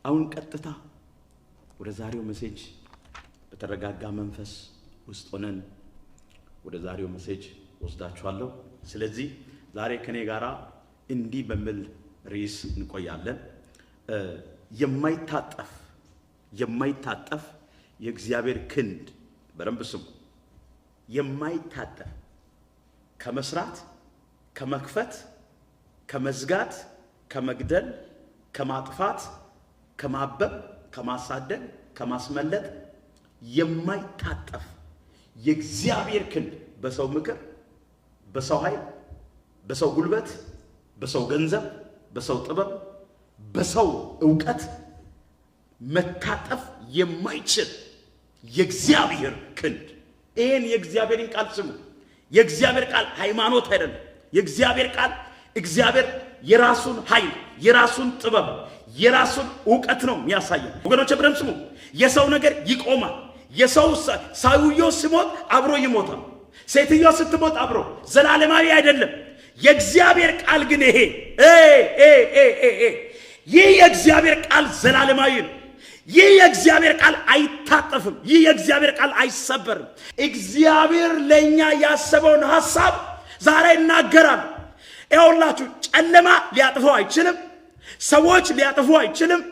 አሁን ቀጥታ ወደ ዛሬው ሜሴጅ በተረጋጋ መንፈስ ውስጥ ሆነን ወደ ዛሬው ሜሴጅ ወስዳችኋለሁ። ስለዚህ ዛሬ ከኔ ጋራ እንዲህ በሚል ርዕስ እንቆያለን። የማይታጠፍ የእግዚአብሔር ክንድ። በደንብ ስሙ። የማይታጠፍ ከመስራት፣ ከመክፈት፣ ከመዝጋት፣ ከመግደል፣ ከማጥፋት፣ ከማበብ፣ ከማሳደድ፣ ከማስመለጥ የማይታጠፍ የእግዚአብሔር ክንድ በሰው ምክር፣ በሰው ኃይል፣ በሰው ጉልበት፣ በሰው ገንዘብ፣ በሰው ጥበብ፣ በሰው ዕውቀት መታጠፍ የማይችል የእግዚአብሔር ክንድ። ይሄን የእግዚአብሔርን ቃል ስሙ። የእግዚአብሔር ቃል ሃይማኖት አይደለም። የእግዚአብሔር ቃል እግዚአብሔር የራሱን ኃይል፣ የራሱን ጥበብ፣ የራሱን ዕውቀት ነው የሚያሳየው። ወገኖች ብለን ስሙ። የሰው ነገር ይቆማል። የሰው ሰውየው ሲሞት አብሮ ይሞታል። ሴትየዋ ስትሞት አብሮ ዘላለማዊ አይደለም። የእግዚአብሔር ቃል ግን ይህ የእግዚአብሔር ቃል ዘላለማዊ ነው። ይህ የእግዚአብሔር ቃል አይታጠፍም። ይህ የእግዚአብሔር ቃል አይሰበርም። እግዚአብሔር ለኛ ያሰበውን ሐሳብ ዛሬ ይናገራል። ይኸውላችሁ ጨለማ ሊያጥፈው አይችልም። ሰዎች ሊያጥፉ አይችልም።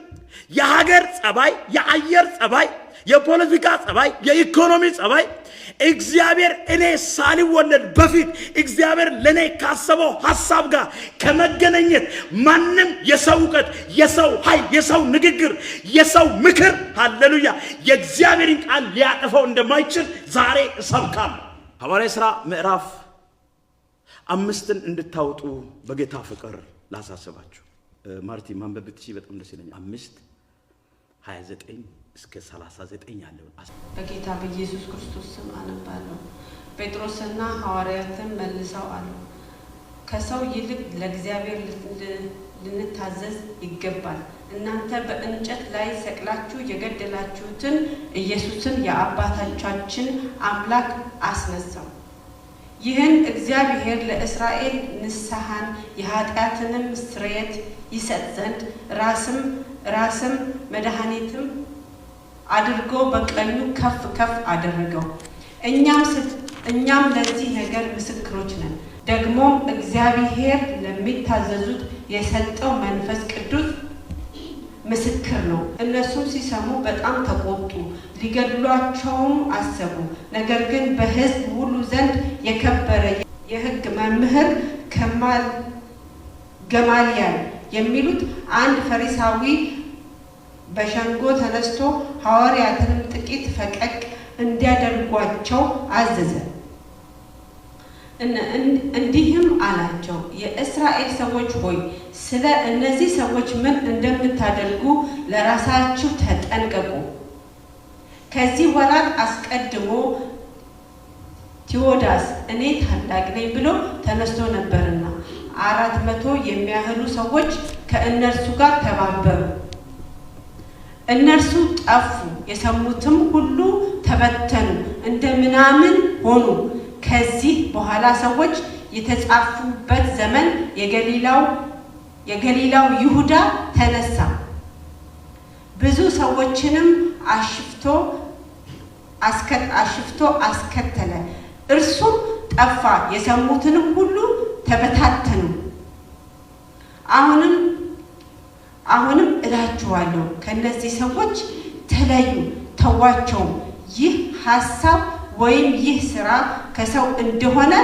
የሀገር ጸባይ፣ የአየር ጸባይ፣ የፖለቲካ ጸባይ፣ የኢኮኖሚ ጸባይ እግዚአብሔር እኔ ሳልወለድ በፊት እግዚአብሔር ለኔ ካሰበው ሐሳብ ጋር ከመገናኘት ማንም የሰው ዕውቀት፣ የሰው ኃይል፣ የሰው ንግግር፣ የሰው ምክር ሃሌሉያ የእግዚአብሔርን ቃል ሊያጠፋው እንደማይችል ዛሬ እሰብካለሁ። ሐዋርያት ሥራ ምዕራፍ 5 እንድታወጡ በጌታ ፍቅር ላሳስባችሁ። ማርቲ ማንበብ ብትችይ በጣም ደስ ይለኛል። 5:29 እስከ 39 ያለውን በጌታ በኢየሱስ ክርስቶስ ስም አነባለሁ። ጴጥሮስና ሐዋርያትም መልሰው አሉ፣ ከሰው ይልቅ ለእግዚአብሔር ልንታዘዝ ይገባል። እናንተ በእንጨት ላይ ሰቅላችሁ የገደላችሁትን ኢየሱስን የአባቶቻችን አምላክ አስነሳው። ይህን እግዚአብሔር ለእስራኤል ንስሐን የኃጢአትንም ስርየት ይሰጥ ዘንድ ራስም መድኃኒትም አድርጎ በቀኙ ከፍ ከፍ አደረገው። እኛም ለዚህ ነገር ምስክሮች ነን። ደግሞም እግዚአብሔር ለሚታዘዙት የሰጠው መንፈስ ቅዱስ ምስክር ነው። እነሱም ሲሰሙ በጣም ተቆጡ፣ ሊገድሏቸውም አሰቡ። ነገር ግን በሕዝብ ሁሉ ዘንድ የከበረ የሕግ መምህር ገማልያል የሚሉት አንድ ፈሪሳዊ በሸንጎ ተነስቶ ሐዋርያትንም ጥቂት ፈቀቅ እንዲያደርጓቸው አዘዘ። እንዲህም አላቸው፣ የእስራኤል ሰዎች ሆይ ስለ እነዚህ ሰዎች ምን እንደምታደርጉ ለራሳችሁ ተጠንቀቁ። ከዚህ ወራት አስቀድሞ ቴዎዳስ እኔ ታላቅ ነኝ ብሎ ተነስቶ ነበርና 400 የሚያህሉ ሰዎች ከእነርሱ ጋር ተባበሩ። እነርሱ ጠፉ፣ የሰሙትም ሁሉ ተበተኑ፣ እንደ ምናምን ሆኑ። ከዚህ በኋላ ሰዎች የተጻፉበት ዘመን የገሊላው ይሁዳ ተነሳ፣ ብዙ ሰዎችንም አሽፍቶ አስከተለ። እርሱም ጠፋ፣ የሰሙትንም ሁሉ ተበታተኑ። አሁንም እላችኋለሁ ከነዚህ ሰዎች ተለዩ፣ ተዋቸው። ይህ ሐሳብ ወይም ይህ ሥራ ከሰው እንደሆነ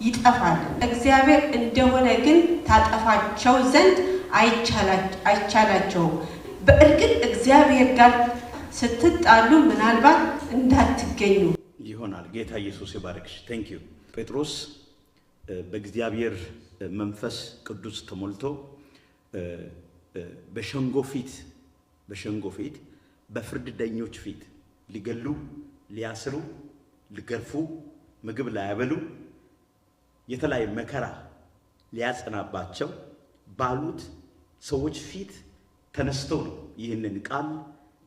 ይጠፋል፣ እግዚአብሔር እንደሆነ ግን ታጠፋቸው ዘንድ አይቻላቸውም። በእርግጥ እግዚአብሔር ጋር ስትጣሉ ምናልባት እንዳትገኙ ይሆናል። ጌታ ኢየሱስ ይባርክሽ። ቴንክ ዩ። ጴጥሮስ በእግዚአብሔር መንፈስ ቅዱስ ተሞልቶ በሸንጎ ፊት በፍርድ ዳኞች ፊት ሊገሉ፣ ሊያስሩ፣ ሊገርፉ፣ ምግብ ላያበሉ፣ የተለያየ መከራ ሊያጸናባቸው ባሉት ሰዎች ፊት ተነስተው ነው ይህንን ቃል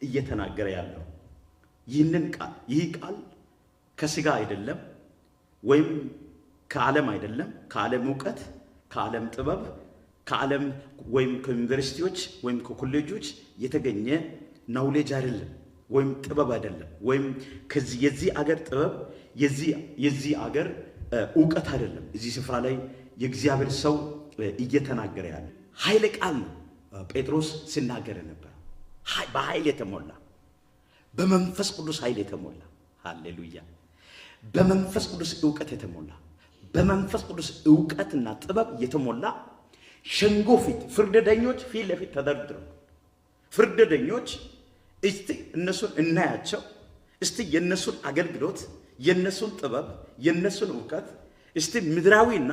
እየተናገረ ያለው። ይህ ቃል ከስጋ አይደለም፣ ወይም ከዓለም አይደለም፣ ከዓለም ዕውቀት፣ ከዓለም ጥበብ፣ ከዓለም ወይም ከዩኒቨርሲቲዎች ወይም ከኮሌጆች የተገኘ ናውሌጅ አይደለም፣ ወይም ጥበብ አይደለም፣ ወይም የዚህ አገር ጥበብ የዚህ አገር ዕውቀት አይደለም። እዚህ ስፍራ ላይ የእግዚአብሔር ሰው እየተናገረ ያለ ኃይለ ቃል ነው። ጴጥሮስ ሲናገር ነበር በኃይል የተሞላ በመንፈስ ቅዱስ ኃይል የተሞላ ሃሌሉያ፣ በመንፈስ ቅዱስ ዕውቀት የተሞላ በመንፈስ ቅዱስ ዕውቀትና ጥበብ የተሞላ ሸንጎ ፊት ፍርደኞች ፊት ለፊት ተደርድረው ፍርደኞች እስቲ እነሱን እናያቸው፣ እስቲ የነሱን አገልግሎት የነሱን ጥበብ የነሱን ዕውቀት እስቲ ምድራዊና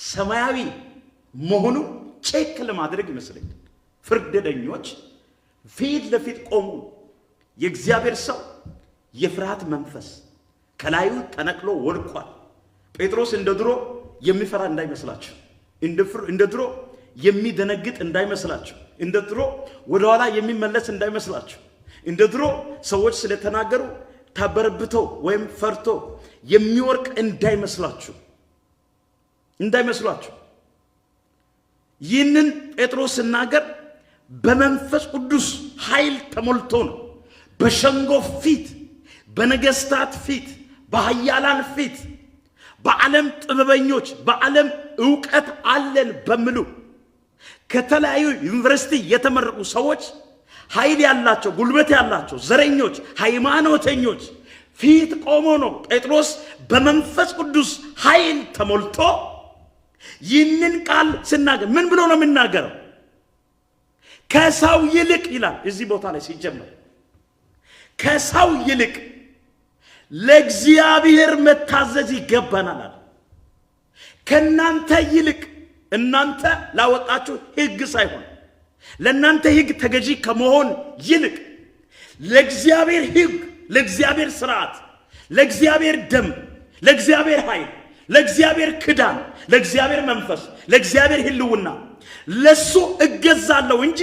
ሰማያዊ መሆኑ ቼክ ለማድረግ ይመስለኛል። ፍርደኞች ፊት ለፊት ቆሙ። የእግዚአብሔር ሰው የፍርሃት መንፈስ ከላዩ ተነቅሎ ወድቋል። ጴጥሮስ እንደ ድሮ የሚፈራ እንዳይመስላችሁ፣ እንደ ድሮ የሚደነግጥ እንዳይመስላችሁ፣ እንደ ድሮ ወደ ኋላ የሚመለስ እንዳይመስላችሁ፣ እንደ ድሮ ሰዎች ስለተናገሩ ተበርብቶ ወይም ፈርቶ የሚወርቅ እንዳይመስላችሁ። ይህንን ጴጥሮስ ሲናገር በመንፈስ ቅዱስ ኃይል ተሞልቶ ነው። በሸንጎ ፊት፣ በነገስታት ፊት፣ በኃያላን ፊት፣ በዓለም ጥበበኞች፣ በዓለም ዕውቀት አለን በሚሉ ከተለያዩ ዩኒቨርሲቲ የተመረቁ ሰዎች፣ ኃይል ያላቸው፣ ጉልበት ያላቸው፣ ዘረኞች፣ ሃይማኖተኞች ፊት ቆሞ ነው ጴጥሮስ በመንፈስ ቅዱስ ኃይል ተሞልቶ ይህንን ቃል ሲናገር ምን ብሎ ነው የሚናገረው? ከሰው ይልቅ ይላል እዚህ ቦታ ላይ ሲጀመር፣ ከሰው ይልቅ ለእግዚአብሔር መታዘዝ ይገባናል አለ። ከናንተ ይልቅ እናንተ ላወጣችሁ ሕግ ሳይሆን ለናንተ ሕግ ተገዢ ከመሆን ይልቅ ለእግዚአብሔር ሕግ፣ ለእግዚአብሔር ሥርዓት፣ ለእግዚአብሔር ደንብ፣ ለእግዚአብሔር ኃይል፣ ለእግዚአብሔር ክዳን፣ ለእግዚአብሔር መንፈስ፣ ለእግዚአብሔር ሕልውና ለሱ እገዛለሁ እንጂ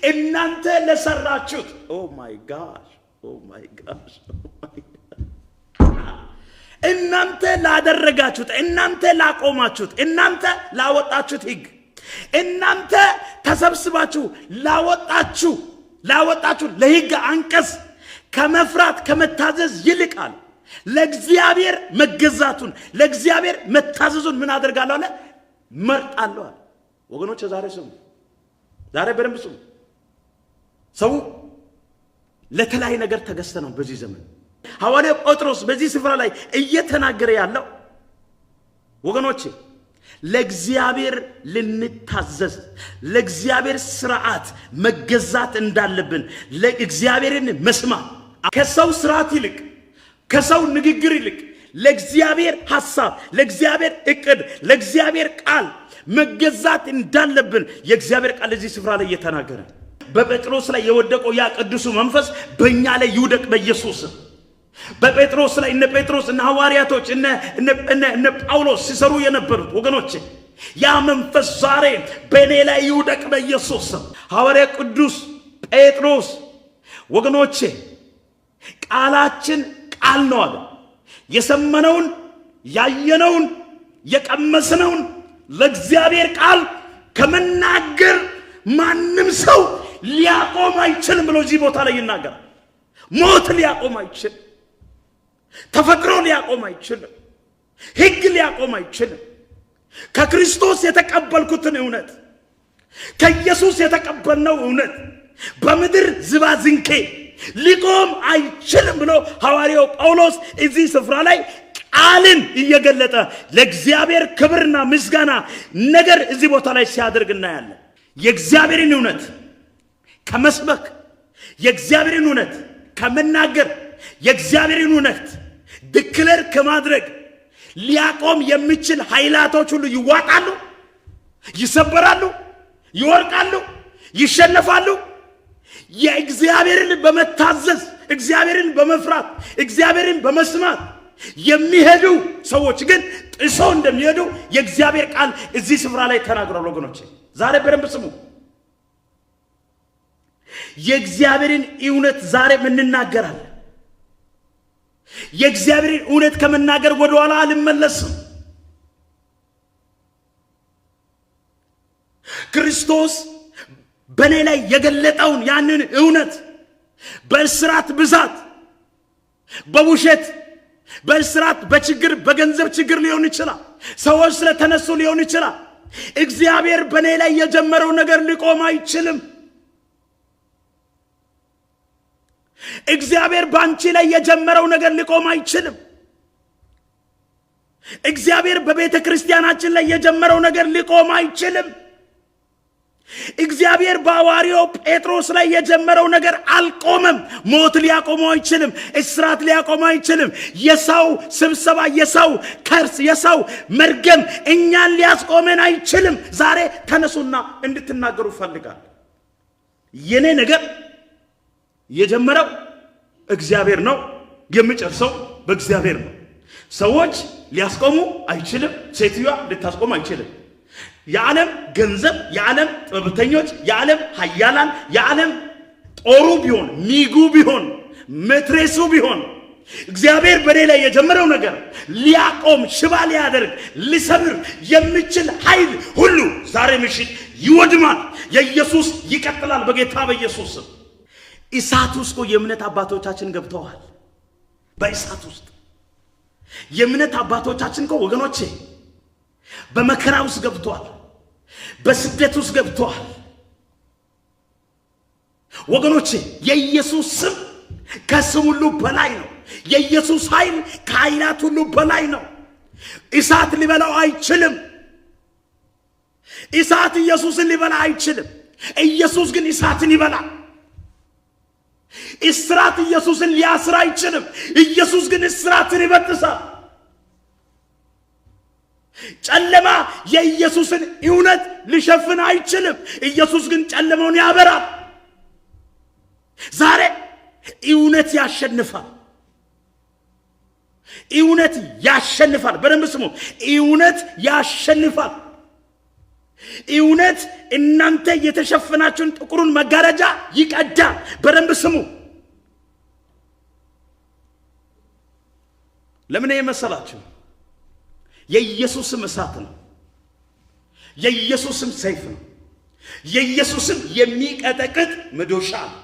እናንተ ለሰራችሁት ኦ ማይ ጋሽ እናንተ ላደረጋችሁት፣ እናንተ ላቆማችሁት፣ እናንተ ላወጣችሁት ሕግ፣ እናንተ ተሰብስባችሁ ላወጣችሁ ለሕግ አንቀጽ ከመፍራት ከመታዘዝ ይልቃል ለእግዚአብሔር መገዛቱን ለእግዚአብሔር መታዘዙን ምን አደርጋለሁ አለ? መርጣለሁ አለ። ወገኖች ዛሬ ስሙ፣ ዛሬ በደንብ ስሙ። ሰው ለተለያየ ነገር ተገዝተ ነው በዚህ ዘመን። ሐዋርያው ጴጥሮስ በዚህ ስፍራ ላይ እየተናገረ ያለው ወገኖች ለእግዚአብሔር ልንታዘዝ፣ ለእግዚአብሔር ሥርዓት መገዛት እንዳለብን፣ ለእግዚአብሔርን መስማት ከሰው ሥርዓት ይልቅ ከሰው ንግግር ይልቅ ለእግዚአብሔር ሐሳብ፣ ለእግዚአብሔር ዕቅድ፣ ለእግዚአብሔር ቃል መገዛት እንዳለብን የእግዚአብሔር ቃል እዚህ ስፍራ ላይ እየተናገረ በጴጥሮስ ላይ የወደቀው ያ ቅዱሱ መንፈስ በእኛ ላይ ይውደቅ በኢየሱስ። በጴጥሮስ ላይ እነ ጴጥሮስ እነ ሐዋርያቶች እነ ጳውሎስ ሲሰሩ የነበሩት ወገኖች ያ መንፈስ ዛሬ በእኔ ላይ ይውደቅ በኢየሱስ። ሐዋርያ ቅዱስ ጴጥሮስ ወገኖቼ ቃላችን ቃል ነው አለ። የሰመነውን ያየነውን የቀመስነውን ለእግዚአብሔር ቃል ከመናገር ማንም ሰው ሊያቆም አይችልም ብሎ እዚህ ቦታ ላይ ይናገራል። ሞት ሊያቆም አይችልም። ተፈጥሮ ሊያቆም አይችልም። ሕግ ሊያቆም አይችልም። ከክርስቶስ የተቀበልኩትን እውነት ከኢየሱስ የተቀበልነው እውነት በምድር ዝባዝንኬ ሊቆም አይችልም ብሎ ሐዋርያው ጳውሎስ እዚህ ስፍራ ላይ ቃልን እየገለጠ ለእግዚአብሔር ክብርና ምስጋና ነገር እዚህ ቦታ ላይ ሲያደርግ እናያለን። የእግዚአብሔርን እውነት ከመስበክ፣ የእግዚአብሔርን እውነት ከመናገር፣ የእግዚአብሔርን እውነት ድክለር ከማድረግ ሊያቆም የሚችል ኃይላቶች ሁሉ ይዋጣሉ፣ ይሰበራሉ፣ ይወርቃሉ፣ ይሸነፋሉ። የእግዚአብሔርን በመታዘዝ እግዚአብሔርን በመፍራት እግዚአብሔርን በመስማት የሚሄዱ ሰዎች ግን ጥሶ እንደሚሄዱ የእግዚአብሔር ቃል እዚህ ስፍራ ላይ ተናግሯል። ወገኖቼ ዛሬ በደንብ ስሙ። የእግዚአብሔርን እውነት ዛሬ እንናገራለን። የእግዚአብሔርን እውነት ከመናገር ወደ ኋላ አልመለስም። ክርስቶስ በኔ ላይ የገለጠውን ያንን እውነት በእስራት ብዛት፣ በውሸት፣ በእስራት፣ በችግር፣ በገንዘብ ችግር ሊሆን ይችላል። ሰዎች ስለተነሱ ሊሆን ይችላል። እግዚአብሔር በኔ ላይ የጀመረው ነገር ሊቆም አይችልም። እግዚአብሔር ባንቺ ላይ የጀመረው ነገር ሊቆም አይችልም። እግዚአብሔር በቤተ ክርስቲያናችን ላይ የጀመረው ነገር ሊቆም አይችልም። እግዚአብሔር በሐዋርያው ጴጥሮስ ላይ የጀመረው ነገር አልቆመም። ሞት ሊያቆመው አይችልም። እስራት ሊያቆመው አይችልም። የሰው ስብሰባ፣ የሰው ከርስ፣ የሰው መርገም እኛን ሊያስቆመን አይችልም። ዛሬ ተነሱና እንድትናገሩ ፈልጋለሁ። የኔ ነገር የጀመረው እግዚአብሔር ነው፣ የሚጨርሰው በእግዚአብሔር ነው። ሰዎች ሊያስቆሙ አይችልም። ሴትዮዋ ልታስቆም አይችልም። የዓለም ገንዘብ፣ የዓለም ጥበብተኞች፣ የዓለም ኃያላን፣ የዓለም ጦሩ ቢሆን፣ ሚጉ ቢሆን፣ መትሬሱ ቢሆን እግዚአብሔር በኔ ላይ የጀመረው ነገር ሊያቆም፣ ሽባ ሊያደርግ፣ ሊሰብር የሚችል ኃይል ሁሉ ዛሬ ምሽት ይወድማል። የኢየሱስ ይቀጥላል በጌታ በኢየሱስ ስም። እሳት ውስጥ የእምነት አባቶቻችን ገብተዋል። በእሳት ውስጥ የእምነት አባቶቻችን ወገኖቼ በመከራ ውስጥ ገብተዋል። በስደት ውስጥ ገብተዋል። ወገኖቼ የኢየሱስ ስም ከስም ሁሉ በላይ ነው። የኢየሱስ ኃይል ከኃይላት ሁሉ በላይ ነው። እሳት ሊበላው አይችልም። እሳት ኢየሱስን ሊበላ አይችልም። ኢየሱስ ግን እሳትን ይበላል። እስራት ኢየሱስን ሊያስር አይችልም። ኢየሱስ ግን እስራትን ይበጥሳል። ጨለማ የኢየሱስን እውነት ሊሸፍን አይችልም። ኢየሱስ ግን ጨለማውን ያበራል። ዛሬ እውነት ያሸንፋል። እውነት ያሸንፋል። በደንብ ስሙ። እውነት ያሸንፋል። እውነት እናንተ የተሸፈናችሁን ጥቁሩን መጋረጃ ይቀዳል። በደንብ ስሙ። ለምን የመሰላችሁ? የኢየሱስም እሳት ነው። የኢየሱስም ሰይፍ ነው። የኢየሱስም የሚቀጠቅጥ መዶሻ ነው።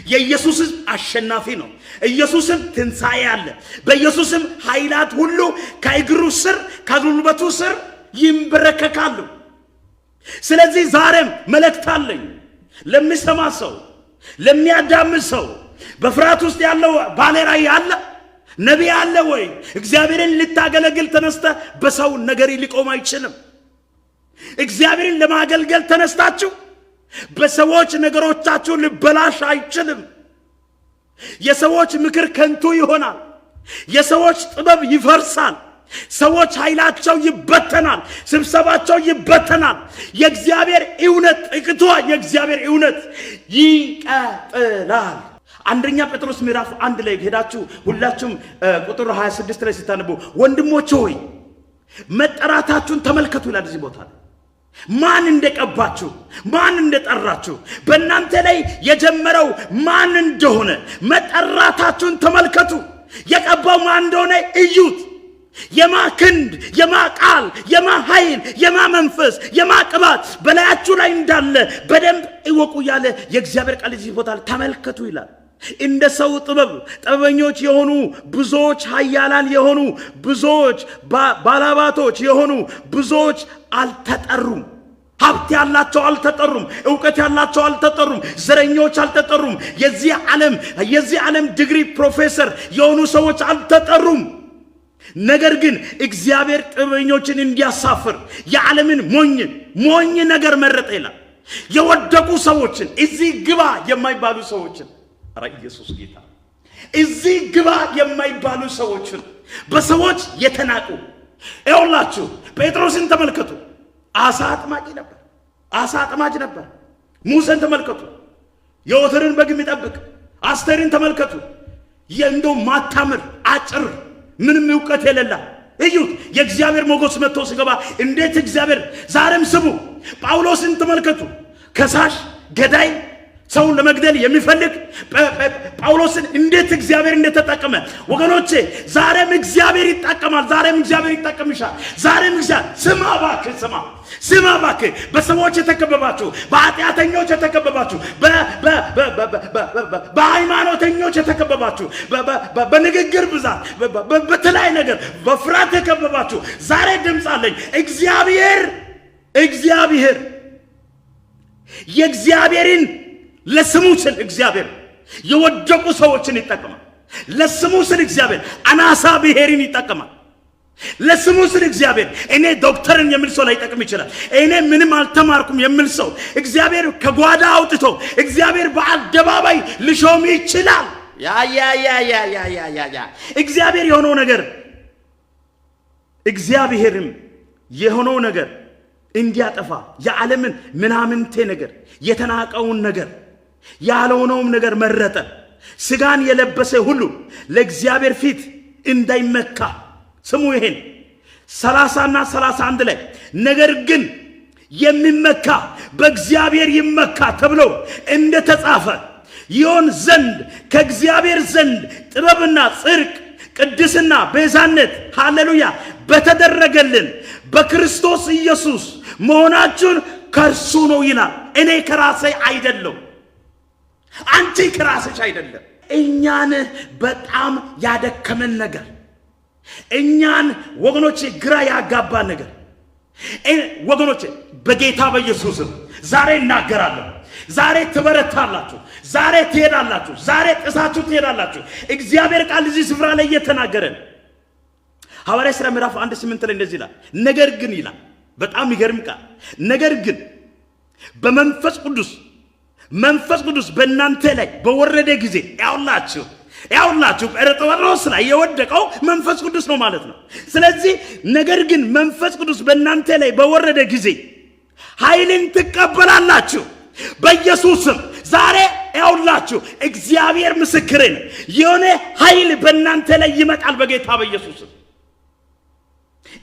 የኢየሱስም አሸናፊ ነው። ኢየሱስም ትንሣኤ አለ። በኢየሱስም ኃይላት ሁሉ ከእግሩ ስር ከጉልበቱ ስር ይንበረከካሉ። ስለዚህ ዛሬም መልእክት አለኝ ለሚሰማ ሰው፣ ለሚያዳምጥ ሰው። በፍርሃት ውስጥ ያለው ባለ ራእይ አለ፣ ነቢይ አለ ወይ? እግዚአብሔርን ልታገለግል ተነስተ በሰው ነገር ሊቆም አይችልም። እግዚአብሔርን ለማገልገል ተነስታችሁ በሰዎች ነገሮቻችሁ ሊበላሽ አይችልም። የሰዎች ምክር ከንቱ ይሆናል። የሰዎች ጥበብ ይፈርሳል። ሰዎች ኃይላቸው ይበተናል። ስብሰባቸው ይበተናል። የእግዚአብሔር እውነት ጥቅቷ የእግዚአብሔር እውነት ይቀጥላል። አንደኛ ጴጥሮስ ምዕራፍ 1 ላይ ሄዳችሁ ሁላችሁም ቁጥር 26 ላይ ሲታነቡ ወንድሞች ሆይ መጠራታችሁን ተመልከቱ ይላል። እዚህ ቦታ ማን እንደቀባችሁ፣ ማን እንደጠራችሁ፣ በእናንተ ላይ የጀመረው ማን እንደሆነ መጠራታችሁን ተመልከቱ። የቀባው ማን እንደሆነ እዩት። የማ ክንድ፣ የማ ቃል፣ የማ ኃይል፣ የማ መንፈስ፣ የማ ቅባት በላያችሁ ላይ እንዳለ በደንብ እወቁ ያለ የእግዚአብሔር ቃል እዚህ ቦታ ተመልከቱ ይላል። እንደ ሰው ጥበብ ጥበበኞች የሆኑ ብዙዎች፣ ኃያላን የሆኑ ብዙዎች፣ ባላባቶች የሆኑ ብዙዎች አልተጠሩም። ሀብት ያላቸው አልተጠሩም። ዕውቀት ያላቸው አልተጠሩም። ዘረኞች አልተጠሩም። የዚህ ዓለም ዲግሪ ፕሮፌሰር የሆኑ ሰዎች አልተጠሩም። ነገር ግን እግዚአብሔር ጥበበኞችን እንዲያሳፍር የዓለምን ሞኝ ነገር መረጠ ይላል። የወደቁ ሰዎችን እዚህ ግባ የማይባሉ ሰዎችን፣ ኧረ ኢየሱስ ጌታ፣ እዚህ ግባ የማይባሉ ሰዎችን፣ በሰዎች የተናቁ። ይኸውላችሁ ጴጥሮስን ተመልከቱ። አሳ አጥማቂ ነበር። አሳ አጥማጅ ነበር። ሙሴን ተመልከቱ። የወተርን በግ የሚጠብቅ። አስቴርን ተመልከቱ። እንደው ማታምር አጭር ምንም ዕውቀት የሌላ እዩት። የእግዚአብሔር ሞገስ መጥቶ ሲገባ እንዴት እግዚአብሔር። ዛሬም ስሙ። ጳውሎስን ተመልከቱ። ከሳሽ፣ ገዳይ፣ ሰውን ለመግደል የሚፈልግ ጳውሎስን እንዴት እግዚአብሔር እንደተጠቀመ ወገኖቼ፣ ዛሬም እግዚአብሔር ይጠቀማል። ዛሬም እግዚአብሔር ይጠቀምሻል። ዛሬም እግዚአብሔር ስማ እባክህ በሰዎች የተከበባችሁ፣ በኃጢአተኞች የተከበባችሁ፣ በሃይማኖተኞች የተከበባችሁ፣ በንግግር ብዛት በተለያየ ነገር በፍርሃት የተከበባችሁ ዛሬ ድምፅ አለኝ። እግዚአብሔር የእግዚአብሔርን ለስሙ ስል እግዚአብሔር የወደቁ ሰዎችን ይጠቀማል። ለስሙ ስል እግዚአብሔር አናሳ ብሔርን ይጠቀማል። ለስሙ ስል እግዚአብሔር እኔ ዶክተርን የሚል ሰው ላይጠቅም ይችላል። እኔ ምንም አልተማርኩም የሚል ሰው እግዚአብሔር ከጓዳ አውጥቶ እግዚአብሔር በአደባባይ ልሾም ይችላል። እግዚአብሔር የሆነው ነገር እንዲያጠፋ የዓለምን ምናምንቴ ነገር የተናቀውን ነገር ያልሆነውም ነገር መረጠ። ስጋን የለበሰ ሁሉ ለእግዚአብሔር ፊት እንዳይመካ። ስሙ ይሄን 30 እና 31 ላይ ነገር ግን የሚመካ በእግዚአብሔር ይመካ ተብሎ እንደተጻፈ ይሆን ዘንድ ከእግዚአብሔር ዘንድ ጥበብና ጽድቅ፣ ቅድስና፣ ቤዛነት ሃሌሉያ በተደረገልን በክርስቶስ ኢየሱስ መሆናችሁን ከእርሱ ነው ይላል። እኔ ከራሴ አይደለም፣ አንቺ ከራስሽ አይደለም። እኛን በጣም ያደከመን ነገር፣ እኛን ወገኖቼ ግራ ያጋባ ነገር ወገኖቼ በጌታ በኢየሱስም ዛሬ እናገራለሁ። ዛሬ ትበረታላችሁ፣ ዛሬ ትሄዳላችሁ፣ ዛሬ ጥሳችሁ ትሄዳላችሁ። እግዚአብሔር ቃል እዚህ ስፍራ ላይ እየተናገረን ሐዋርያ ሥራ ምዕራፍ 1:8 ላይ እንደዚህ ይላል። ነገር ግን ይላል፣ በጣም ይገርም ቃል። ነገር ግን በመንፈስ ቅዱስ በእናንተ ላይ በወረደ ጊዜ ያውላችሁ ጴጥሮስ ላይ የወደቀው መንፈስ ቅዱስ ነው ማለት ነው። ስለዚህ ነገር ግን መንፈስ ቅዱስ በእናንተ ላይ በወረደ ጊዜ ኃይልን ትቀበላላችሁ በኢየሱስም። ዛሬ ያውላችሁ እግዚአብሔር ምስክሬ ነው፣ የሆነ ኃይል በእናንተ ላይ ይመጣል በጌታ በኢየሱስም።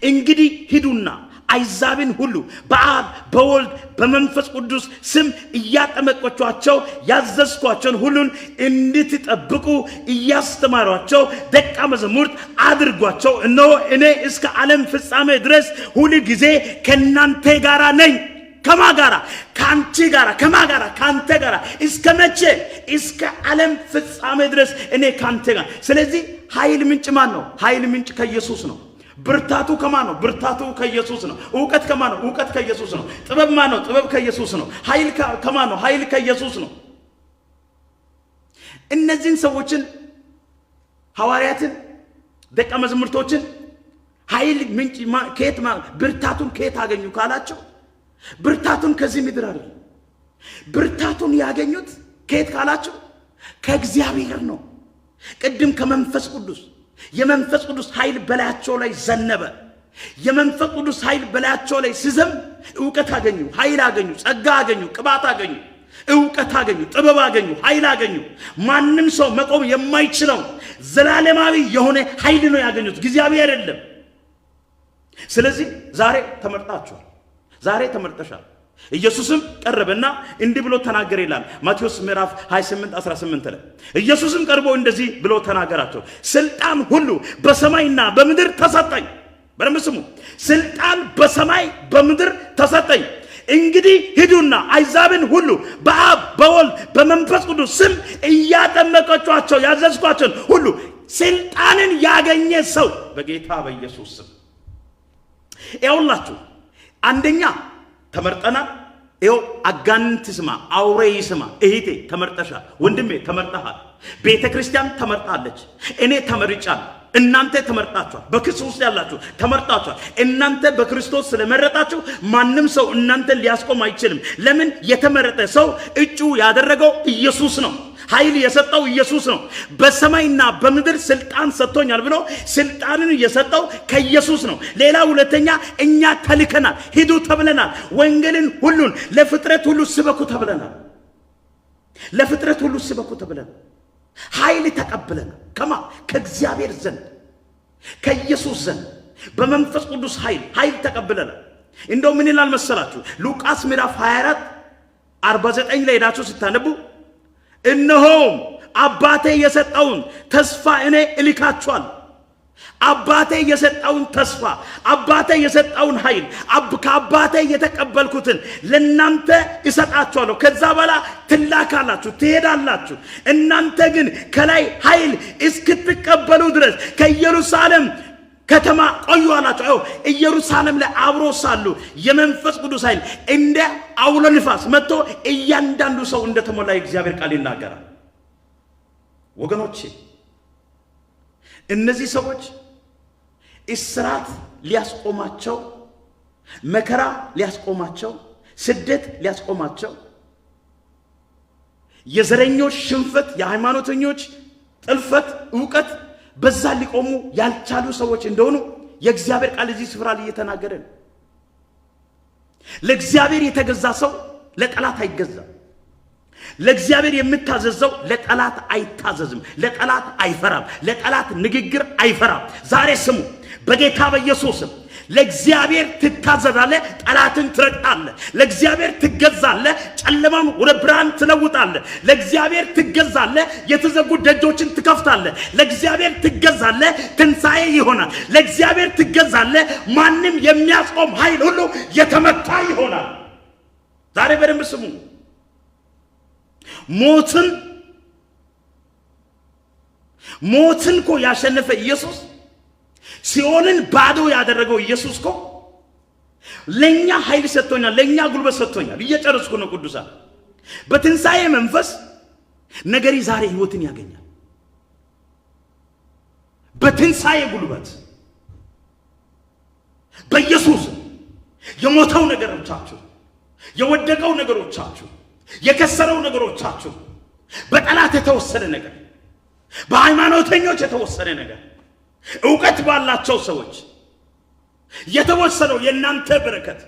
እንግዲህ ሂዱና አሕዛብን ሁሉ በአብ በወልድ በመንፈስ ቅዱስ ስም እያጠመቃችኋቸው ያዘዝኳቸውን ሁሉን እንድትጠብቁ እያስተማሯቸው ደቀ መዛሙርት አድርጓቸው። እነሆ እኔ እስከ ዓለም ፍጻሜ ድረስ ሁል ጊዜ ከእናንተ ጋር ነኝ። ከማ ጋራ? ከአንቺ ጋራ። ከማ ጋራ? ከአንተ ጋራ። እስከ መቼ? እስከ ዓለም ፍጻሜ ድረስ እኔ ከአንተ ጋር። ስለዚህ ኃይል ምንጭ ማን ነው? ኃይል ምንጭ ከኢየሱስ ነው። ብርታቱ ከማን ነው? ብርታቱ ከኢየሱስ ነው። ዕውቀት ከማን ነው? ዕውቀት ከኢየሱስ ነው። ጥበብ ማን ነው? ጥበብ ከኢየሱስ ነው። ኃይል ከማን ነው? ኃይል ከኢየሱስ ነው። እነዚህን ሰዎችን ሐዋርያትን፣ ደቀ መዛሙርቶችን ኃይል ምንጭ ከየት ብርታቱን ከየት አገኙ ካላቸው፣ ብርታቱን ከዚህ ምድር አይደለም። ብርታቱን ያገኙት ከየት ካላቸው ከእግዚአብሔር ነው። ቅድም ከመንፈስ ቅዱስ የመንፈስ ቅዱስ ኃይል በላያቸው ላይ ዘነበ። የመንፈስ ቅዱስ ኃይል በላያቸው ላይ ሲዘም ዕውቀት አገኙ፣ ኃይል አገኙ፣ ጸጋ አገኙ፣ ቅባት አገኙ፣ ዕውቀት አገኙ፣ ጥበብ አገኙ፣ ኃይል አገኙ። ማንም ሰው መቆም የማይችለው ዘላለማዊ የሆነ ኃይል ነው ያገኙት፣ ጊዜያዊ አይደለም። ስለዚህ ዛሬ ተመርጣችኋል፣ ዛሬ ተመርጠሻል። ኢየሱስም ቀረበና እንዲህ ብሎ ተናገረ ይላል ማቴዎስ ምዕራፍ 28:18 ላይ። ኢየሱስም ቀርቦ እንደዚህ ብሎ ተናገራቸው፣ ስልጣን ሁሉ በሰማይና በምድር ተሰጠኝ። በደንብ ስሙ። ስልጣን በሰማይ በምድር ተሰጠኝ። እንግዲህ ሂዱና አሕዛብን ሁሉ በአብ በወልድ በመንፈስ ቅዱስ ስም እያጠመቃችኋቸው ያዘዝኳቸውን ሁሉ ስልጣንን ያገኘ ሰው በጌታ በኢየሱስ ስም ይኸውላችሁ፣ አንደኛ ተመርጠናል። ይኸው አጋንንት ስማ፣ አውሬ ስማ፣ እህቴ ተመርጠሻል፣ ወንድሜ ተመርጠሃል፣ ቤተ ክርስቲያን ተመርጣለች፣ እኔ ተመርጫለሁ፣ እናንተ ተመርጣችኋል፣ በክርስቶስ ያላችሁ ተመርጣችኋል። እናንተ በክርስቶስ ስለመረጣችሁ ማንም ሰው እናንተን ሊያስቆም አይችልም። ለምን? የተመረጠ ሰው እጩ ያደረገው ኢየሱስ ነው። ኃይል የሰጠው ኢየሱስ ነው። በሰማይና በምድር ስልጣን ሰጥቶኛል ብሎ ስልጣንን የሰጠው ከኢየሱስ ነው። ሌላ ሁለተኛ እኛ ተልከናል፣ ሂዱ ተብለናል። ወንጌልን ሁሉን ለፍጥረት ሁሉ ስበኩ ተብለናል። ለፍጥረት ሁሉ ስበኩ ተብለናል። ኃይል ተቀብለናል። ከማ? ከእግዚአብሔር ዘንድ ከኢየሱስ ዘንድ በመንፈስ ቅዱስ ኃይል ተቀብለናል። እንደው ምን ይላል መሰላችሁ? ሉቃስ ምዕራፍ 24:49 ላይ ሄዳችሁ ስታነቡ እነሆም አባቴ የሰጠውን ተስፋ እኔ እልካችኋለሁ። አባቴ የሰጠውን ተስፋ፣ አባቴ የሰጠውን ኃይል፣ ከአባቴ የተቀበልኩትን ለእናንተ እሰጣችኋለሁ። ከዛ በኋላ ትላካላችሁ፣ ትሄዳላችሁ። እናንተ ግን ከላይ ኃይል እስክትቀበሉ ድረስ ከኢየሩሳሌም ከተማ ቆዩ አላቸው። ኢየሩሳሌም ላይ አብሮ ሳሉ የመንፈስ ቅዱስ ኃይል እንደ አውሎ ንፋስ መጥቶ እያንዳንዱ ሰው እንደተሞላ የእግዚአብሔር ቃል ይናገራል። ወገኖቼ እነዚህ ሰዎች እስራት ሊያስቆማቸው፣ መከራ ሊያስቆማቸው፣ ስደት ሊያስቆማቸው፣ የዘረኞች ሽንፈት፣ የሃይማኖተኞች ጥልፈት፣ ዕውቀት በዛ ሊቆሙ ያልቻሉ ሰዎች እንደሆኑ የእግዚአብሔር ቃል እዚህ ስፍራ ላይ እየተናገረ ነው። ለእግዚአብሔር የተገዛ ሰው ለጠላት አይገዛም። ለእግዚአብሔር የምታዘዘው ለጠላት አይታዘዝም፣ ለጠላት አይፈራም፣ ለጠላት ንግግር አይፈራም። ዛሬ ስሙ፣ በጌታ በኢየሱስም ለእግዚአብሔር ትታዘዛለህ፣ ጠላትን ትረግጣለህ። ለእግዚአብሔር ትገዛለህ፣ ጨለማን ወደ ብርሃን ትለውጣለህ። ለእግዚአብሔር ትገዛለህ፣ የተዘጉ ደጆችን ትከፍታለህ። ለእግዚአብሔር ትገዛለህ፣ ትንሣኤ ይሆናል። ለእግዚአብሔር ትገዛለህ፣ ማንም የሚያስቆም ኃይል ሁሉ የተመታ ይሆናል። ዛሬ በደንብ ስሙ። ሞትን እኮ ያሸነፈ ኢየሱስ፣ ሲኦልን ባዶ ያደረገው ኢየሱስ እኮ ለኛ ኃይል ሰጥቶኛል፣ ለኛ ጉልበት ሰጥቶኛል። እየጨረስኩ ነው ቅዱሳን። በትንሣኤ መንፈስ ነገሪ ዛሬ ህይወትን ያገኛል። በትንሣኤ ጉልበት በኢየሱስ የሞተው ነገሮቻችሁ፣ የወደቀው ነገሮቻችሁ፣ የከሰረው ነገሮቻችሁ፣ በጠላት የተወሰደ ነገር፣ በሃይማኖተኞች የተወሰደ ነገር፣ ዕውቀት ባላቸው ሰዎች የተወሰነው የእናንተ በረከት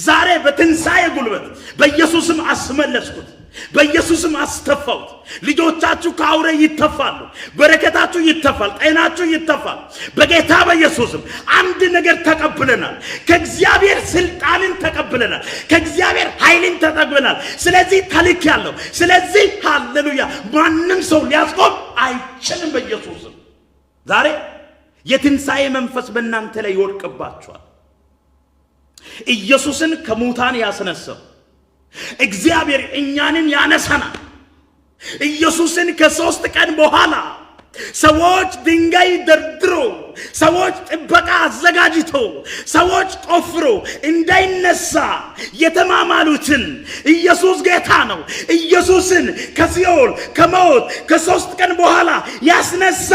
ዛሬ በትንሣኤ ጉልበት በኢየሱስም አስመለስኩት፣ በኢየሱስም አስተፋሁት። ልጆቻችሁ ከአውሬ ይተፋሉ፣ በረከታችሁ ይተፋል፣ ጤናችሁ ይተፋል። በጌታ በኢየሱስም አንድ ነገር ተቀብለናል። ከእግዚአብሔር ስልጣንን ተቀብለናል፣ ከእግዚአብሔር ኃይልን ተቀብለናል። ስለዚህ ተልኬያለሁ። ስለዚህ ሃሌሉያ ማንም ሰው ሊያስቆም አይችልም በኢየሱስም። ዛሬ የትንሣኤ መንፈስ በእናንተ ላይ ይወድቅባችኋል። ኢየሱስን ከሙታን ያስነሳው እግዚአብሔር እኛንን ያነሳናል። ኢየሱስን ከ3 ቀን በኋላ ሰዎች ድንጋይ ደርድሮ፣ ሰዎች ጥበቃ አዘጋጅቶ፣ ሰዎች ቆፍሮ እንዳይነሳ የተማማሉትን ኢየሱስ ጌታ ነው። ኢየሱስን ከሲኦል ከሞት ከ3 ቀን በኋላ ያስነሳ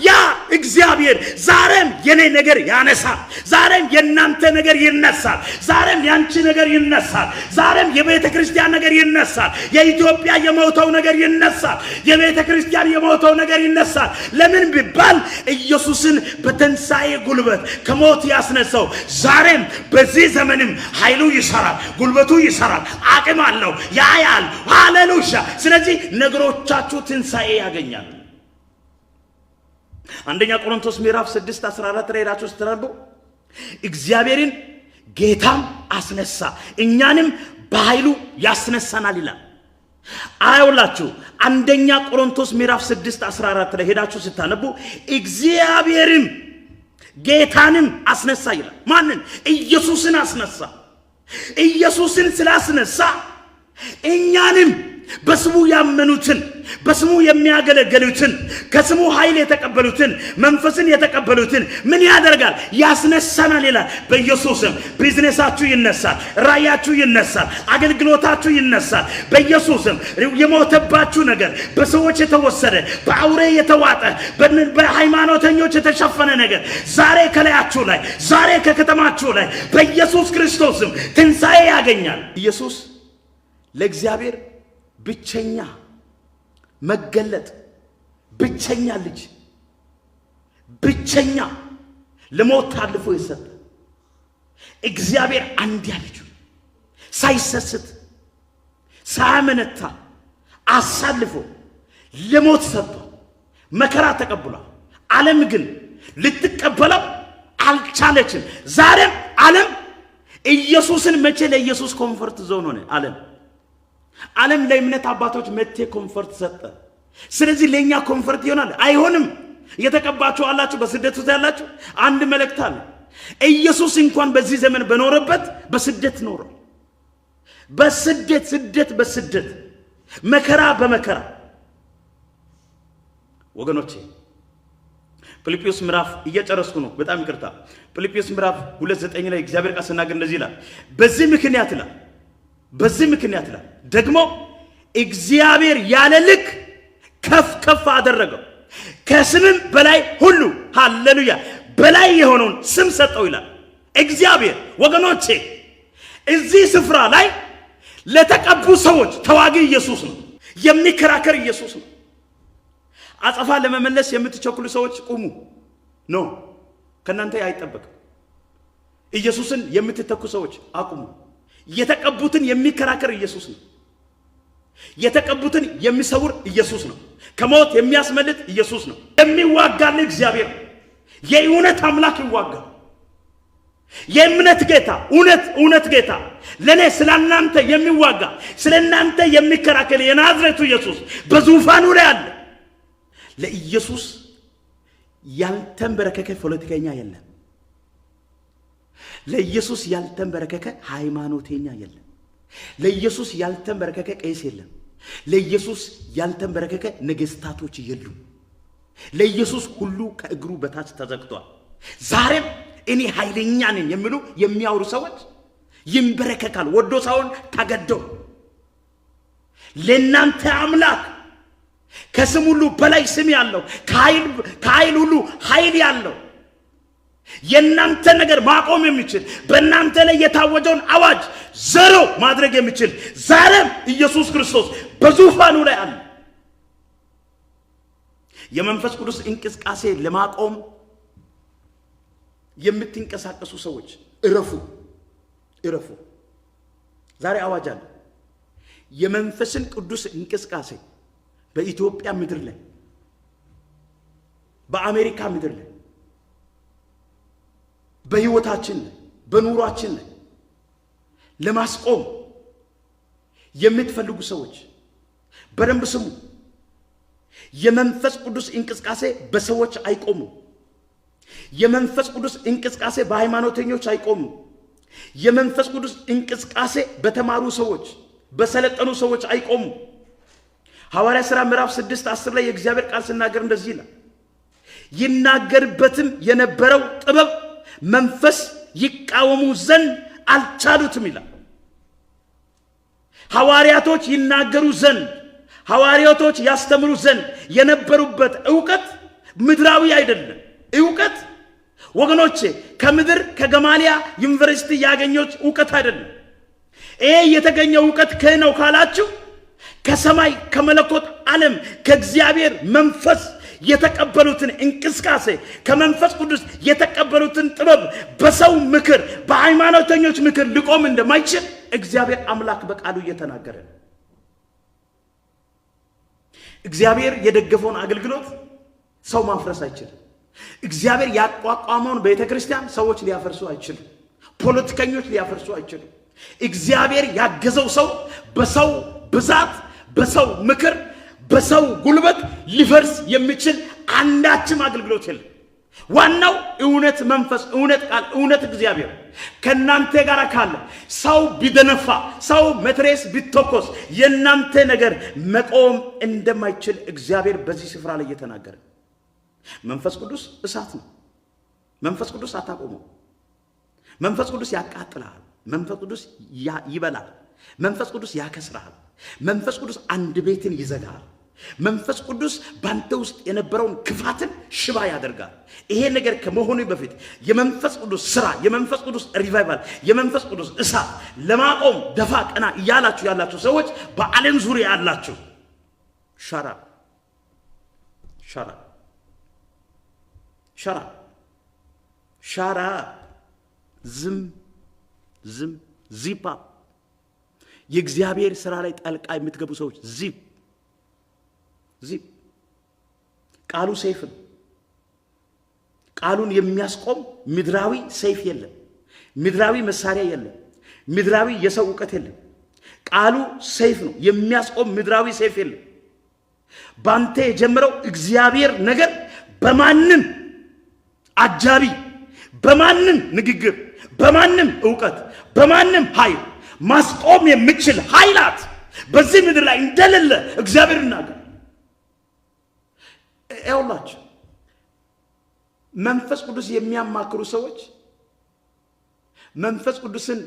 ያ እግዚአብሔር ዛሬም የኔ ነገር ያነሳል። ዛሬም የእናንተ ነገር ይነሳል። ዛሬም ያንቺ ነገር ይነሳል። ዛሬም የቤተ ክርስቲያን ነገር ይነሳል። የኢትዮጵያ የሞተው ነገር ይነሳል። የቤተ ክርስቲያን የሞተው ነገር ይነሳል። ለምን ቢባል ኢየሱስን በትንሣኤ ጉልበት ከሞት ያስነሳው ዛሬም በዚህ ዘመንም ኃይሉ ይሰራል፣ ጉልበቱ ይሰራል፣ አቅም አለው፣ ያያል። ሃሌሉያ! ስለዚህ ነገሮቻችሁ ትንሣኤ ያገኛል። አንደኛ ቆሮንቶስ ምዕራፍ 6:14 ላይ ሄዳችሁ ስትረዱ እግዚአብሔርን ጌታም አስነሳ እኛንም በኃይሉ ያስነሳናል ይላል። አይውላችሁ አንደኛ ቆሮንቶስ ምዕራፍ 6:14 ላይ ሄዳችሁ ስታነቡ እግዚአብሔርም ጌታንም አስነሳ ይላል። ማንን? ኢየሱስን አስነሳ። ኢየሱስን ስላስነሳ እኛንም በስሙ ያመኑትን፣ በስሙ የሚያገለግሉትን፣ ከስሙ ኃይል የተቀበሉትን፣ መንፈስን የተቀበሉትን ምን ያደርጋል? ያስነሳናል ይላል። በኢየሱስም ቢዝነሳችሁ ይነሳል፣ ራያችሁ ይነሳል፣ አገልግሎታችሁ ይነሳል። በኢየሱስም የሞተባችሁ ነገር፣ በሰዎች የተወሰደ፣ በአውሬ የተዋጠ፣ በሃይማኖተኞች የተሸፈነ ነገር ዛሬ ከላያችሁ ላይ፣ ዛሬ ከከተማችሁ ላይ በኢየሱስ ክርስቶስም ትንሣኤ ያገኛል። ኢየሱስ ለእግዚአብሔር ብቸኛ መገለጥ፣ ብቸኛ ልጅ፣ ብቸኛ ለሞት ታልፎ የሰጠ እግዚአብሔር አንድያ ልጁ ሳይሰስት ሳያመነታ አሳልፎ ለሞት ሰጥቶ መከራ ተቀብሏል። ዓለም ግን ልትቀበለው አልቻለችም። ዛሬም ዓለም ኢየሱስን መቼ ለኢየሱስ ኮምፎርት ዞን ሆነ። ዓለም ለእምነት አባቶች መቴ ኮንፈርት ሰጠ። ስለዚህ ለኛ ኮንፈርት ይሆናል አይሆንም? የተቀባችሁ አላችሁ፣ በስደት ውስጥ ያላችሁ አንድ መልእክት አለ። ኢየሱስ እንኳን በዚህ ዘመን በኖረበት በስደት ኖረ። በስደት መከራ በመከራ ወገኖቼ ፊልጵስዩስ ምዕራፍ እየጨረስኩ ነው፣ በጣም ይቅርታ። ፊልጵስዩስ ምዕራፍ 2:9 ላይ እግዚአብሔር ቃል ሲናገር እንደዚህ ይላል፣ በዚህ ምክንያት ይላል ደግሞ እግዚአብሔር ያለ ልክ ከፍ አደረገው፣ ከስምም በላይ ሁሉ ሃሌሉያ በላይ የሆነውን ስም ሰጠው ይላል እግዚአብሔር። ወገኖቼ እዚህ ስፍራ ላይ ለተቀቡ ሰዎች ተዋጊ ኢየሱስ ነው፣ የሚከራከር ኢየሱስ ነው። አጸፋ ለመመለስ የምትቸኩሉ ሰዎች ቁሙ። ኖ ከናንተ አይጠበቅም። ኢየሱስን የምትተኩ ሰዎች አቁሙ። የተቀቡትን የሚከራከር ኢየሱስ ነው። የተቀቡትን የሚሰውር ኢየሱስ ነው። ከሞት የሚያስመልጥ ኢየሱስ ነው። የሚዋጋልን እግዚአብሔር ነው። የእውነት አምላክ ይዋጋል። የእምነት ጌታ፣ እውነት ጌታ ለኔ ስለናንተ የሚዋጋ ስለናንተ የሚከራከር የናዝሬቱ ኢየሱስ በዙፋኑ ላይ አለ። ለኢየሱስ ያልተንበረከከ ፖለቲከኛ የለም። ለኢየሱስ ያልተንበረከከ ሃይማኖተኛ የለም። ለኢየሱስ ያልተንበረከከ ቄስ የለም። ለኢየሱስ ያልተንበረከከ ነገስታቶች የሉም። ለኢየሱስ ሁሉ ከእግሩ በታች ተዘግቷል። ዛሬም እኔ ኃይለኛ ነኝ የሚሉ የሚያወሩ ሰዎች ይንበረከካል፣ ወዶ ሳይሆን ተገደው። ለናንተ አምላክ ከስም ሁሉ በላይ ስም ያለው ከኃይል ሁሉ ኃይል ያለው የናንተ ነገር ማቆም የሚችል በእናንተ ላይ የታወጀውን አዋጅ ዘሮ ማድረግ የሚችል ዛሬም ኢየሱስ ክርስቶስ በዙፋኑ ላይ አለ። የመንፈስ ቅዱስ እንቅስቃሴ ለማቆም የምትንቀሳቀሱ ሰዎች እረፉ። ዛሬ አዋጅ አለ። የመንፈስን ቅዱስ እንቅስቃሴ በኢትዮጵያ ምድር ላይ፣ በአሜሪካ ምድር ላይ፣ በህይወታችን ላይ፣ በኑሯችን ላይ ለማስቆም የምትፈልጉ ሰዎች በደንብ ስሙ። የመንፈስ ቅዱስ እንቅስቃሴ በሰዎች አይቆሙ። የመንፈስ ቅዱስ እንቅስቃሴ በሃይማኖተኞች አይቆሙ። የመንፈስ ቅዱስ እንቅስቃሴ በተማሩ ሰዎች፣ በሰለጠኑ ሰዎች አይቆሙ። ሐዋርያ ሥራ ምዕራፍ 6:10 ላይ የእግዚአብሔር ቃል ሲናገር እንደዚህ ይላል፣ ይናገርበትም የነበረው ጥበብ መንፈስ ይቃወሙ ዘንድ አልቻሉትም ይላል። ሐዋርያቶች ይናገሩ ዘንድ፣ ሐዋርያቶች ያስተምሩ ዘንድ የነበሩበት ዕውቀት ምድራዊ አይደለም። ዕውቀት ወገኖቼ ከምድር ከገማሊያ ዩኒቨርሲቲ ያገኙት ዕውቀት አይደለም። ይሄ የተገኘው ዕውቀት ከነው ካላችሁ ከሰማይ ከመለኮት ዓለም ከእግዚአብሔር መንፈስ የተቀበሉትን እንቅስቃሴ ከመንፈስ ቅዱስ የተቀበሉትን ጥበብ በሰው ምክር በሃይማኖተኞች ምክር ሊቆም እንደማይችል እግዚአብሔር አምላክ በቃሉ እየተናገረ ነው። እግዚአብሔር የደገፈውን አገልግሎት ሰው ማፍረስ አይችልም። እግዚአብሔር ያቋቋመውን ቤተክርስቲያን ሰዎች ሊያፈርሱ አይችሉም። ፖለቲከኞች ሊያፈርሱ አይችሉም። እግዚአብሔር ያገዘው ሰው በሰው ብዛት፣ በሰው ምክር፣ በሰው ጉልበት ሊፈርስ የሚችል አንዳችም አገልግሎት የለም። ዋናው እውነት መንፈስ፣ እውነት ቃል፣ እውነት እግዚአብሔር ከናንተ ጋር ካለ ሰው ቢደነፋ፣ ሰው መትረየስ ቢተኮስ የናንተ ነገር መቆም እንደማይችል እግዚአብሔር በዚህ ስፍራ ላይ እየተናገረ። መንፈስ ቅዱስ እሳት ነው። መንፈስ ቅዱስ አታቆመው። መንፈስ ቅዱስ ያቃጥላል። መንፈስ ቅዱስ ይበላል። መንፈስ ቅዱስ ያከስራል። መንፈስ ቅዱስ አንድ ቤትን ይዘጋል። መንፈስ ቅዱስ ባንተ ውስጥ የነበረውን ክፋትን ሽባ ያደርጋል። ይሄ ነገር ከመሆኑ በፊት የመንፈስ ቅዱስ ስራ፣ የመንፈስ ቅዱስ ሪቫይቫል፣ የመንፈስ ቅዱስ እሳት ለማቆም ደፋ ቀና እያላችሁ ያላችሁ ሰዎች በዓለም ዙሪያ ያላችሁ ሻራ ዝም ዚፓ የእግዚአብሔር ስራ ላይ ጣልቃ የምትገቡ ሰዎች ዚፕ ቃሉ ሰይፍ ነው። ቃሉን የሚያስቆም ምድራዊ ሰይፍ የለም። ምድራዊ መሳሪያ የለም። ምድራዊ የሰው ዕውቀት የለም። ቃሉ ሰይፍ ነው፣ የሚያስቆም ምድራዊ ሰይፍ የለም። ባንተ የጀመረው እግዚአብሔር ነገር በማንም አጃቢ፣ በማንም ንግግር፣ በማንም ዕውቀት፣ በማንም ኃይል ማስቆም የሚችል ኃይላት በዚህ ምድር ላይ እንደሌለ እግዚአብሔር ይናገራል። ይኸውላችሁ መንፈስ ቅዱስ የሚያማክሩ ሰዎች፣ መንፈስ ቅዱስን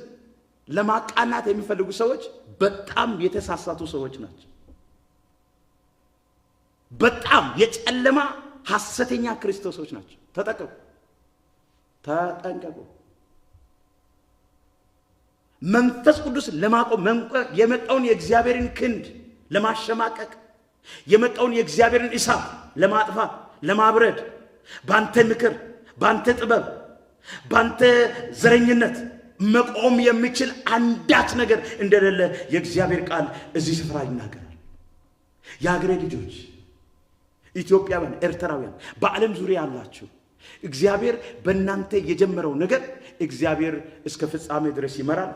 ለማቃናት የሚፈልጉ ሰዎች በጣም የተሳሳቱ ሰዎች ናቸው። በጣም የጨለማ ሐሰተኛ ክርስቶሶች ናቸው። ተጠንቀቁ። መንፈስ ቅዱስ ለማቆም የመጣውን የእግዚአብሔርን ክንድ ለማሸማቀቅ የመጣውን የእግዚአብሔርን እሳት ለማጥፋት ለማብረድ ባንተ ምክር፣ ባንተ ጥበብ፣ ባንተ ዘረኝነት መቆም የሚችል አንዳች ነገር እንደሌለ የእግዚአብሔር ቃል እዚህ ስፍራ ይናገራል። የአገሬ ልጆች፣ ኢትዮጵያውያን፣ ኤርትራውያን፣ በዓለም ዙሪያ ያላችሁ እግዚአብሔር በእናንተ የጀመረው ነገር እግዚአብሔር እስከ ፍጻሜ ድረስ ይመራል።